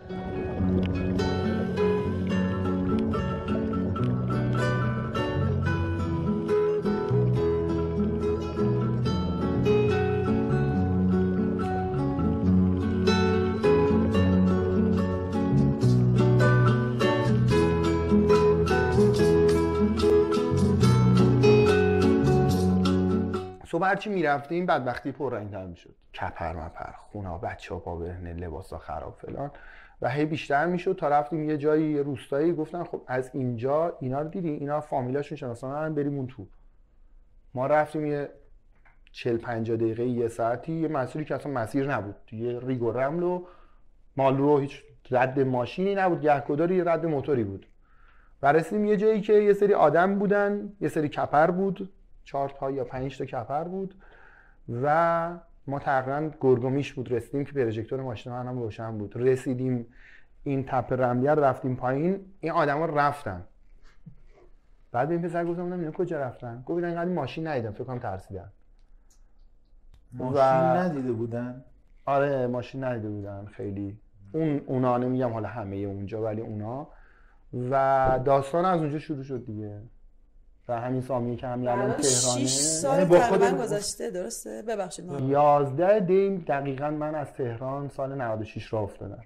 S10: صبح هرچی میرفتیم بدبختی پررنگ‌تر میشد، کپر مپر، خونا، بچه‌ها پا برهنه، لباسا خراب فلان و هی بیشتر میشد تا رفتیم یه جایی، یه روستایی، گفتن خب از اینجا اینا رو دیدی، اینا فامیلاشون شناسان، بریم اون تو. ما رفتیم یه 40-50 دقیقه یه ساعتی یه مسیری که اصلا مسیر نبود، یه ریگ و رمل و مالرو، هیچ رد ماشینی نبود، گهگداری رد موتوری بود. و رسیدیم یه جایی که یه سری آدم بودن، یه سری کپر بود، 4 تا یا 5 تا کپر بود و ما تقریبا گرگومیش بود رسیدیم که پروژکتور ماشین منم روشن بود. رسیدیم این تپه رملیه رفتیم پایین، این آدما رفتن. بعد این پسر گفتم اینا کجا رفتن؟ گفت اینقدر ماشین ندیدم، فکر کنم ترسیدن.
S9: ماشین ندیده بودن؟
S10: آره ماشین ندیده بودن خیلی. اونا نمیگم حالا همه اونجا، ولی اونا. و داستان از اونجا شروع شد دیگه. و همین سامیه که همین الان تهرانه
S8: 6 سال تقریبا گذشته، درسته؟ ببخشید
S10: 11 دی دقیقاً من از تهران سال 96 راه افتادم.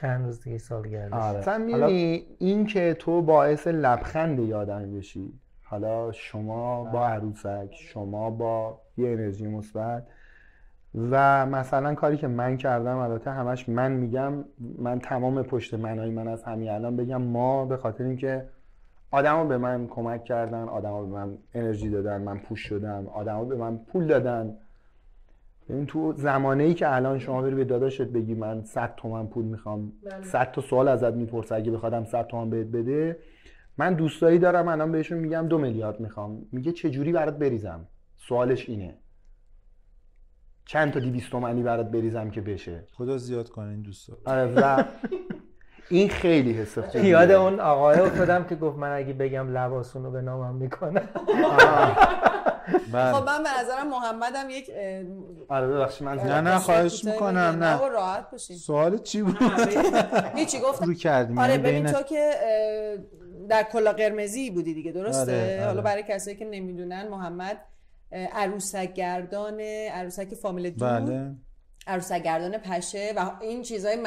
S11: چند روز دیگه سالگردش.
S10: مثلا می‌بینی این که تو باعث لبخند یادم بشی، حالا شما با عروسک، شما با یه انرژی مثبت و مثلا کاری که من کردم، البته همش من میگم، من تمام پشت منای من از همین الان بگم ما، به خاطر اینکه آدما به من کمک کردن، آدما به من انرژی دادن، من پوش شدم، آدما به من پول دادن. این تو زمانه‌ای که الان شما بری به داداشت بگی من 100 تومن پول میخوام، 100 تا سوال ازت میپرسه اگه بخوادم 100 تومن بهت بده، من دوستایی دارم الان بهشون میگم 2 میلیارد میخوام، میگه چه جوری برات بریزم؟ سوالش اینه چند تا 200 تومانی برات بریزم که بشه؟
S9: خدا زیاد کنه این دوستا.
S10: آره و این خیلی حس خوبیه.
S11: یاد اون آقای افتادم که گفت من اگه بگم لباسونو به نامم میکنم.
S8: خب من به نظرم محمدم یک
S10: آره ببخشید من
S9: نه خواهش میکنم، نه
S8: راحت باشین.
S9: سوال چی بود؟
S8: هیچی گفتم
S9: رو کردیم.
S8: آره ببین تو که در کلا قرمزی بودی دیگه، درسته؟
S9: آره.
S8: حالا برای کسایی که نمیدونن محمد عروسک گردان عروسک فامیل دور،
S9: بله،
S8: عروسک گردان پشه و این چیزای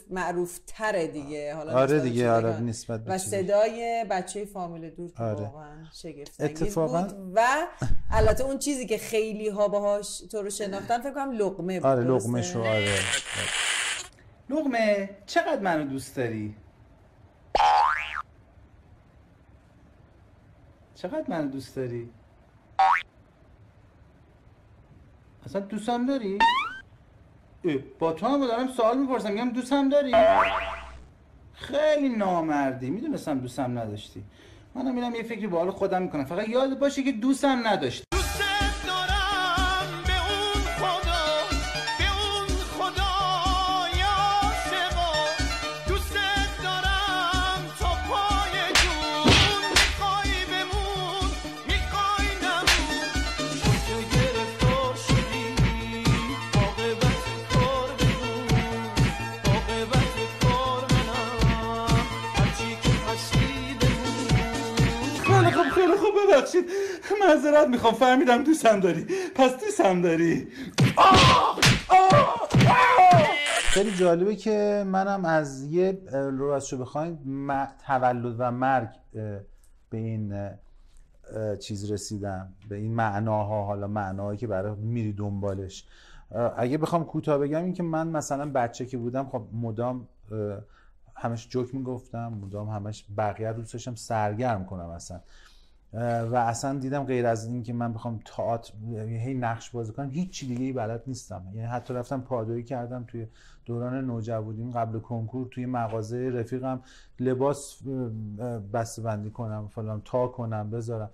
S8: معروف تره دیگه. حالا
S9: آره دیگه، آره نسبت به
S8: و صدای بچه فامیل دور که
S9: آره.
S8: واقعا شگفت انگیز
S9: اتفاقا
S8: بود. و البته اون چیزی که خیلی ها باهاش تو رو شناختن فکر کنم لقمه بود.
S9: آره لقمه شو. آره
S14: لقمه چقدر منو دوست داری؟ چقدر منو دوست داری؟ اصلا دوستم داری؟ با تو هم دارم سوال میپرسم، میگم دوستم داری؟ خیلی نامردی، میدونستم دوستم نداشتی. منم میرم یه فکری با حال خودم میکنم، فقط یاد باشه که دوستم نداشتی. ببخشید معذرت میخوام، فهمیدم دوستم داری، پس دوستم داری.
S9: خیلی جالبه که منم از یه راستشو بخواین تولد و مرگ به این چیز رسیدم، به این معناها. حالا معناهایی که برای میری دنبالش. اگه بخوام کوتاه بگم این که من مثلا بچه که بودم خب مدام همش جوک میگفتم، مدام همش بقیه رو دوست داشتم سرگرم کنم اصلا. و اصلا دیدم غیر از این که من بخوام تئاتر هی نقش بازی کنم هیچ چی دیگه ای بلد نیستم. یعنی حتی رفتم پادویی کردم توی دوران نوجوانیم قبل کنکور، توی مغازه رفیقم لباس بسته‌بندی کنم فلان، تا کنم بذارم.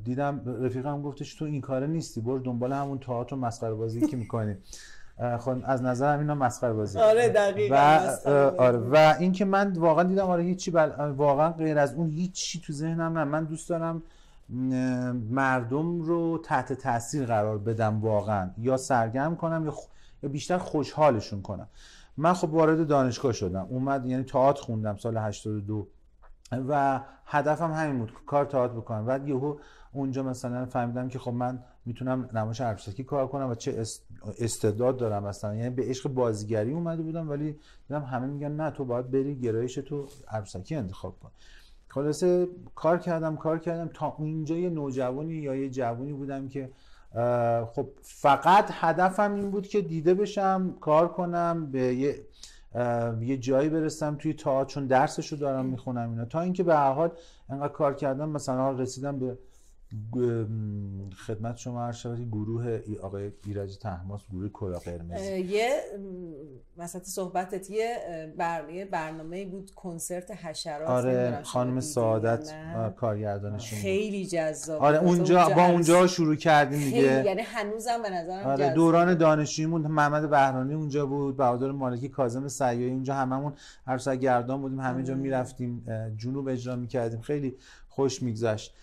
S9: دیدم رفیقم گفتش تو این کاره نیستی، برو دنبال همون تئاتر و مسخره بازی که میکنی. خب از نظرم اینا مسخره بازی.
S8: آره دقیقاً.
S9: آره و اینکه من واقعا دیدم آره هیچی واقعا غیر از اون هیچی تو ذهنم نه. من دوست دارم مردم رو تحت تاثیر قرار بدم واقعا، یا سرگرم کنم یا بیشتر خوشحالشون کنم. من خب وارد دانشگاه شدم، یعنی تئاتر خوندم سال 82 و هدفم همین بود کار تئاتر بکنم. بعد یهو اونجا مثلا فهمیدم که خب من میتونم نمایش عروسکی کار کنم و چه استعداد دارم اصلا، یعنی به عشق بازیگری اومده بودم ولی دیدم همه میگن نه تو باید بری گرایش تو عروسکی انتخاب کن. خلاصه کار کردم تا اینجا یه نوجوانی یا یه جوانی بودم که خب فقط هدفم این بود که دیده بشم، کار کنم، به یه جایی برسم توی تئاتر، چون درسشو دارم میخونم اینا. تا اینکه به هر حال انقدر کار کردم مثلا رسیدم به خدمت شما عرض شود گروه آقای ایرج طهماسب، گروه کلاه قرمز.
S8: یه وسط صحبتت یه برنامه بود کنسرت حشرات.
S9: آره خانم سعادت کارگردانشون
S8: خیلی جذاب.
S9: آره اونجا شروع کردیم دیگه.
S8: یعنی هنوزم به نظرم
S9: آره
S8: جذاب.
S9: دوران دانشجوییمون محمد بهرانی اونجا بود، بهادر مالکی، کاظم سیاحی، اونجا هممون عروسک‌گردان بودیم، همه جا میرفتیم جنوب اجرا میکردیم، خیلی خوش میگذشت.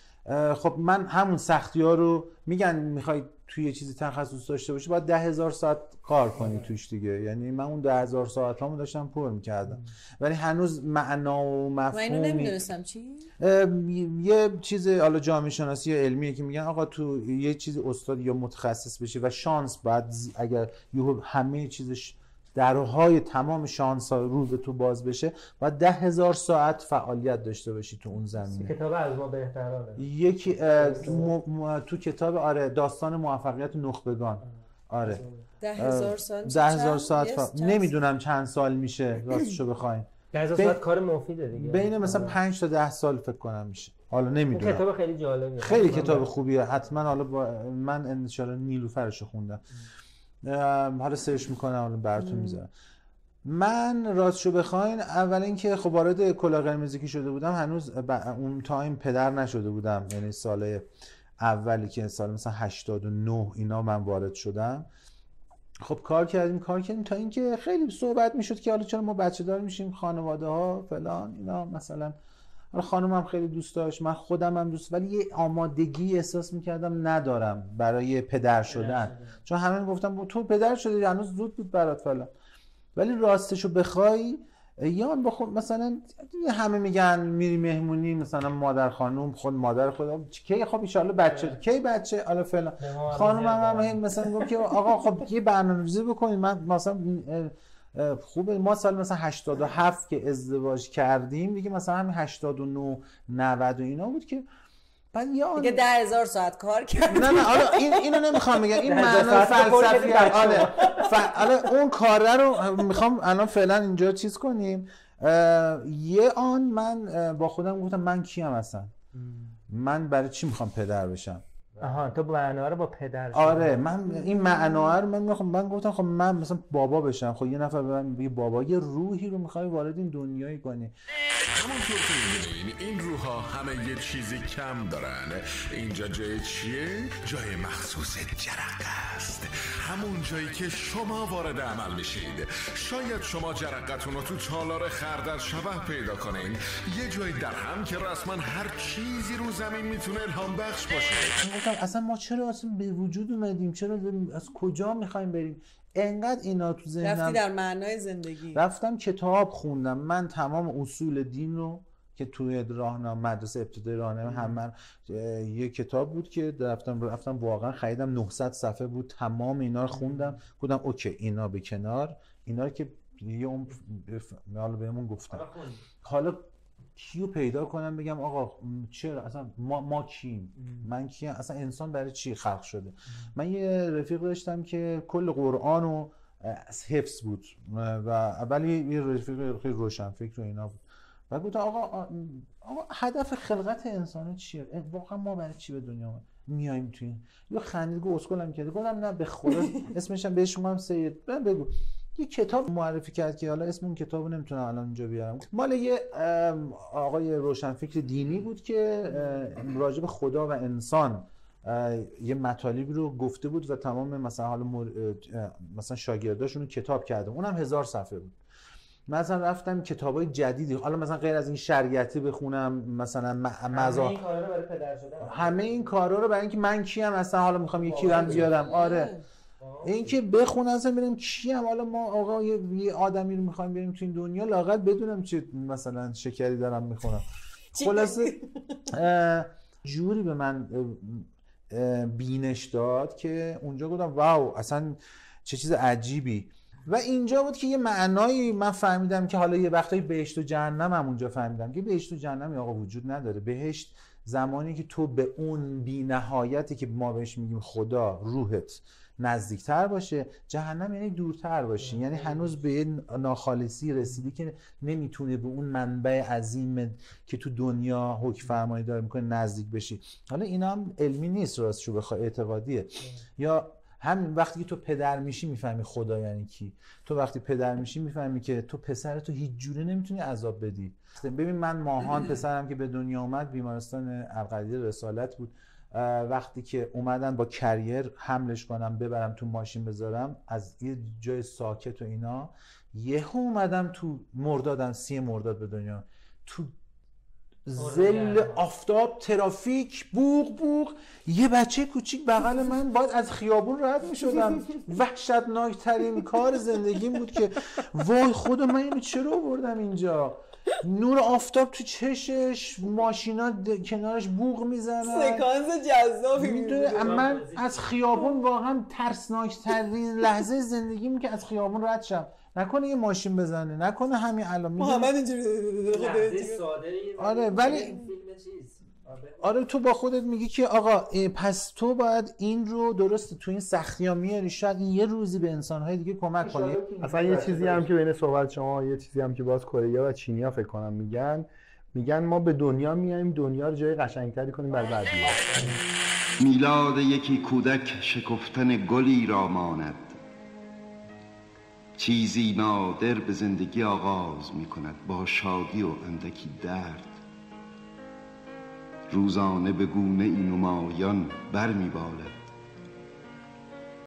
S9: خب من همون سختی‌ها رو میگن میخوای توی یه چیزی تخصص داشته باشی باید 10,000 ساعت کار کنی توش دیگه. یعنی من اون 10,000 ساعتامو داشتم پر میکردم ولی هنوز معنا و مفهوم
S8: من اینو نمیدونستم. چی؟
S9: یه چیز حالا جامعه شناسی علمیه که میگن آقا تو یه چیزی استاد یا متخصص بشی و شانس بعد اگر همه چیزش درهای تمام شانس ها رو به تو باز بشه و 10,000 ساعت فعالیت داشته باشی تو اون زمینه.
S11: کتاب از ما بهترانه
S9: یکی تو کتاب آره داستان موفقیت نخبگان. آره
S8: 10,000 ساعت
S9: 10,000 ساعت نمیدونم چند سال میشه راستشو بخواین.
S11: 10,000 ساعت کار مفیده دیگه.
S9: بین مثلا 5 تا 10 سال فکر کنم میشه. حالا نمیدونم.
S11: کتاب خیلی جالبیه.
S9: خیلی کتاب خوبیه. حتما حالا من ان شاء الله نیلوفرشو خوندم. حالا سرچ میکنم حالا براتون میذارم. من راستشو بخواین اول اینکه خب وارد کلاه قرمزی که شده بودم هنوز اون تایم پدر نشده بودم، یعنی سال اولی که سال مثلا 89 اینا من وارد شدم. خب کار کردیم تا اینکه خیلی صحبت میشد که حالا چرا ما بچه دار میشیم، خانواده ها فلان اینا. مثلا خانومم خیلی دوست داشت، من خودم هم دوست، ولی یه آمادگی احساس میکردم ندارم برای پدر شدن. چون همه میگفتم تو پدر شدی هنوز زود بود برات فلان. ولی راستشو بخوای یا بخود مثلا همه میگن میری مهمونی مثلا مادر خانوم خود مادر خود کی خب ان شاء الله بچه کی بچه حالا فلان. خانومم هم مثلا گفت که آقا خب یه برنامه‌ریزی بکنید. من مثلا خوبه ما سال مثلا 87 که ازدواج کردیم دیگه، مثلا همین 89 90 و اینا بود که بعد
S8: دیگه 10,000 ساعت کار کرد.
S9: نه حالا اینو نمیخوام بگم، این معنای فلسفی حالا اون کاره رو میخوام الان فعلا اینجا چیز کنیم. یه آن من با خودم گفتم من کیم اصلا، من برای چی میخوام پدر بشم.
S11: آها تو معنا رو با پدر.
S9: آره من این معنا رو من گفتم خب من مثلا بابا بشم. خب یه نفر به من بگه بابا، یه روحی رو میخوای وارد این دنیایی کنی.
S15: همونطور که می‌بینین این روح‌ها همه یه چیزی کم دارن. اینجا جای چیه؟ جای مخصوص جرقه است. همون جایی که شما وارد عمل میشید. شاید شما جرقتون رو تو تالار خردل شبح پیدا کنین. یه جایی در هم که رسما هر چیزی رو زمین میتونه الهام بخش باشه.
S9: اصلا ما چرا اصلا به وجود اومدیم؟ چرا از کجا میخوایم بریم؟ انقدر اینا تو ذهنم.
S8: رفتی در معنای زندگی.
S9: رفتم کتاب خوندم. من تمام اصول دین رو که توی راهنمای مدرسه ابتدایی راهنمای همه یه کتاب بود که رفتم واقعا خریدم، 900 صفحه بود، تمام اینا رو خوندم. گفتم اوکی اینا به کنار، اینا رو که یه اون حالا بهمون گفتم حالا کیو پیدا کنم بگم آقا چرا اصلا ما کیم، من کیم، اصلا انسان برای چی خلق شده. من یه رفیق داشتم که کل قرآن رو حفظ بود و ولی یه رفیق خیلی روشن فکر و اینا بود و گفتم آقا هدف خلقت انسان چیه؟ واقعا ما برای چی به دنیا میایم توی این؟ یا خندید گفت اسکلم کرده. گفتم نه به خدا اسمش هم بهش میگم سید. بگو یه کتاب معرفی کرد که حالا اسم اون کتابو نمیتونم الان اینجا بیارم، مال یه آقای روشنفکر دینی بود که راجع به خدا و انسان یه مطالبی رو گفته بود و تمام مثلا حالا مثلا شاگرداشون رو کتاب کرده، اونم 1000 صفحه بود. مثلا رفتم کتابای جدیدی، حالا مثلا غیر از این شریعتی بخونم، مثلا همه این کارا رو برای اینکه من کیم مثلا حالا میخوام یکی رو بیارم، آره این که بخونم اصلا ببینم کیم، حالا ما آقا یه آدمی رو میخوایم بریم تو این دنیا لااقل بدونم چه مثلا شکری دارم میخونم. خلاصه جوری به من بینش داد که اونجا گفتم واو اصلا چه چیز عجیبی. و اینجا بود که یه معنایی من فهمیدم که حالا یه وقتایی بهشت و جهنم هم اونجا فهمیدم که بهشت و جهنم آقا وجود نداره. بهشت زمانی که تو به اون بی‌نهایتی که ما بهش میگیم خدا روحت نزدیکتر باشه، جهنم یعنی دورتر باشی، یعنی هنوز به یه ناخالصی رسیدی که نمیتونه به اون منبع عظیم که تو دنیا حکم فرمایی داره میکنه نزدیک بشی. حالا اینا هم علمی نیست راستشو بخوای، اعتقادیه. یا همین وقتی که تو پدر میشی میفهمی خدا یعنی کی. تو وقتی پدر میشی میفهمی که تو پسرتو هیچ جوره نمیتونی عذاب بدی. ببین من ماهان پسرم که به دنیا اومد بیمارستان القدیر رسالت بود، وقتی که اومدن با کریر حملش کنم ببرم تو ماشین بذارم از یه جای ساکت و اینا، یهو اومدم تو مردادم 30 مرداد به دنیا، تو زل آفتاب ترافیک بوق یه بچه کوچیک بغل من باید از خیابون رد می شدم. وحشتناکترین کار زندگیم بود که وای خدا من اینو چرا آوردم اینجا، نور آفتاب تو چشش، ماشینا کنارش بوق میزنن،
S8: سکانس جذابی میده.
S9: من از خیابون واقعا ترسناکترین لحظه زندگیم که از خیابون رد شم، نکنه یه ماشین بزنه، نکنه همین الان
S8: محمد اینجوری
S9: آره ولی آره تو با خودت میگی که آقا پس تو باید این رو درست تو این سختی‌ها میاری، شاید این یه روزی به انسان‌های دیگه کمک کنه.
S10: اصلا یه چیزی هم که بین صحبت شما، یه چیزی هم که باز کره و چینی‌ها فکر کنم میگن ما به دنیا میایم دنیا رو جای قشنگتری کنیم برای بعد.
S2: میلاد یکی کودک شکفتن گلی را ماند، چیزی نادر به زندگی آغاز میکند با شادی و اندکی درد. روزانه به گونه این نمایان بر میبالد،